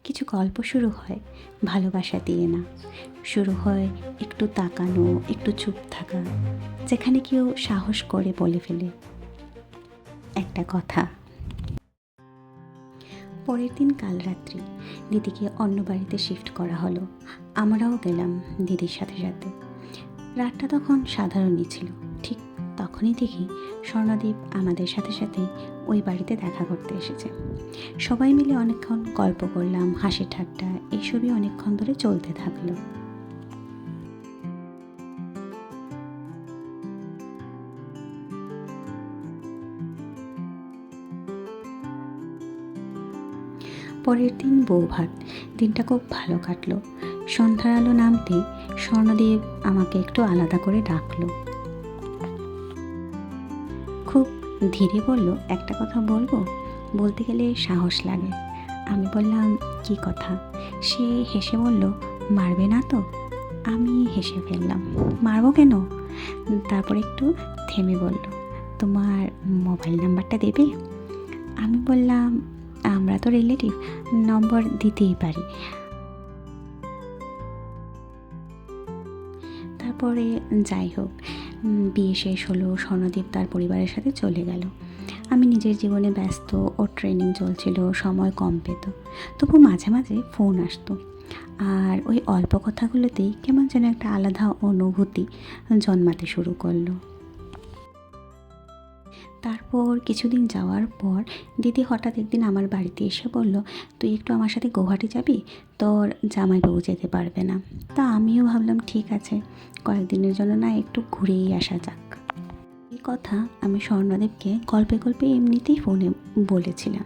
কিছু গল্প শুরু হয় ভালোবাসা দিয়ে না, শুরু হয় একটু তাকানো, একটু চুপ থাকা, যেখানে কেউ সাহস করে বলে ফেলে একটা কথা। পরের দিন কাল রাত্রি দিদিকে অন্য বাড়িতে শিফট করা হলো। আমরাও গেলাম দিদির সাথে সাথে। রাতটা তখন সাধারণই ছিল। ঠিক তখনই দেখি স্বর্ণদীপ আমাদের সাথে সাথে ওই বাড়িতে দেখা করতে এসেছে। সবাই মিলে অনেকক্ষণ গল্প করলাম, হাসি ঠাট্টা এইসবই অনেকক্ষণ ধরে চলতে থাকলো। পরের দিন বৌভাত। দিনটা খুব ভালো কাটলো। সন্ধ্যার আলো নামতে স্বর্ণদীপ আমাকে একটু আলাদা করে ডাকলো। খুব ধীরে বলল, একটা কথা বলবো? বলতে গেলে সাহস লাগে। আমি বললাম, কি কথা? সে হেসে বলল, মারবে না তো? আমি হেসে ফেললাম, মারবো কেন? তারপর একটু থেমে বলল, তোমার মোবাইল নাম্বারটা দেবে? আমি বললাম, আমরা তো রিলেটিভ, নম্বর দিতেই পারি। তারপরে যাই হোক, বিয়ে শেষ হলো, স্বর্ণদীপ তার পরিবারের সাথে চলে গেল। আমি নিজের জীবনে ব্যস্ত, ওর ট্রেনিং চলছিল, সময় কম পেত। তবু মাঝে মাঝে ফোন আসতো, আর ওই অল্প কথাগুলোতেই কেমন যেন একটা আলাদা অনুভূতি জন্মাতে শুরু করলো। তারপর কিছুদিন যাওয়ার পর দিদি হঠাৎ একদিন আমার বাড়িতে এসে বলল, তুই একটু আমার সাথে গৌহাটি যাবি, তোর জামাইবাবু যেতে পারবে না। তা আমিও ভাবলাম ঠিক আছে, কয়েকদিনের জন্য না একটু ঘুরেই আসা যাক। এই কথা আমি স্বর্ণদেবকে গল্পে গল্পে এমনিতেই ফোনে বলেছিলাম।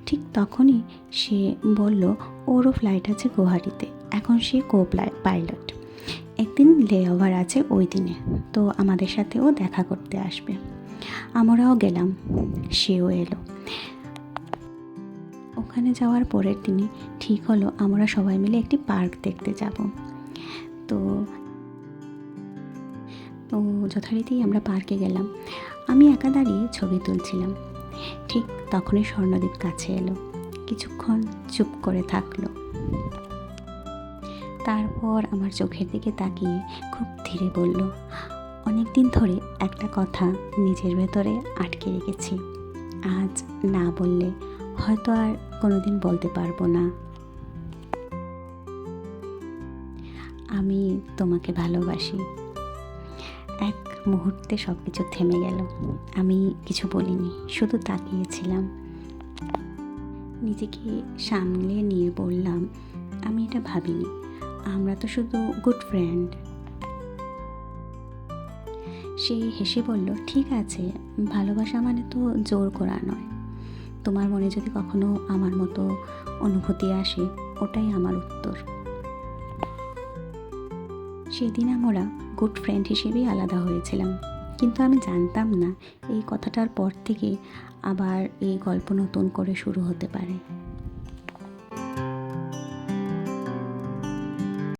ঠিক তখনই সে বলল, ওরও ফ্লাইট আছে গুয়াহাটিতে, এখন সে পাইলট। একদিন লে ওভার আছে ওই দিনে, তো আমাদের সাথেও দেখা করতে আসবে। আমরাও গেলাম, সেও এলো। ওখানে যাওয়ার পরের দিনই ঠিক হলো আমরা সবাই মিলে একটি পার্ক দেখতে যাব। তো তো যথারীতি আমরা পার্কে গেলাম। আমি একা দাঁড়িয়ে ছবি তুলছিলাম। ঠিক তখনই স্বর্ণদীপ কাছে এলো, কিছুক্ষণ চুপ করে থাকলো। তারপর আমার চোখের দিকে তাকিয়ে খুব ধীরে বলল, অনেক দিন ধরে একটা কথা নিজের ভেতরে আটকে রেখেছি, আজ না বললে হয়তো আর কোনোদিন বলতে পারবো না। আমি তোমাকে ভালোবাসি। এক মুহূর্তে সব কিছু থেমে গেল। আমি কিছু বলিনি, শুধু তাকিয়েছিলাম। নিজেকে সামলে নিয়ে বললাম, আমি এটা ভাবিনি, আমরা তো শুধু গুড ফ্রেন্ড। সে হেসে বলল, ঠিক আছে, ভালোবাসা মানে তো জোর করা নয়। তোমার মনে যদি কখনো আমার মতো অনুভূতি আসে, ওটাই আমার উত্তর। সেদিন আমরা গুড ফ্রেন্ড হিসেবেই আলাদা হয়েছিলাম, কিন্তু আমি জানতাম না এই কথাটার পর থেকে আবার এই গল্প নতুন করে শুরু হতে পারে।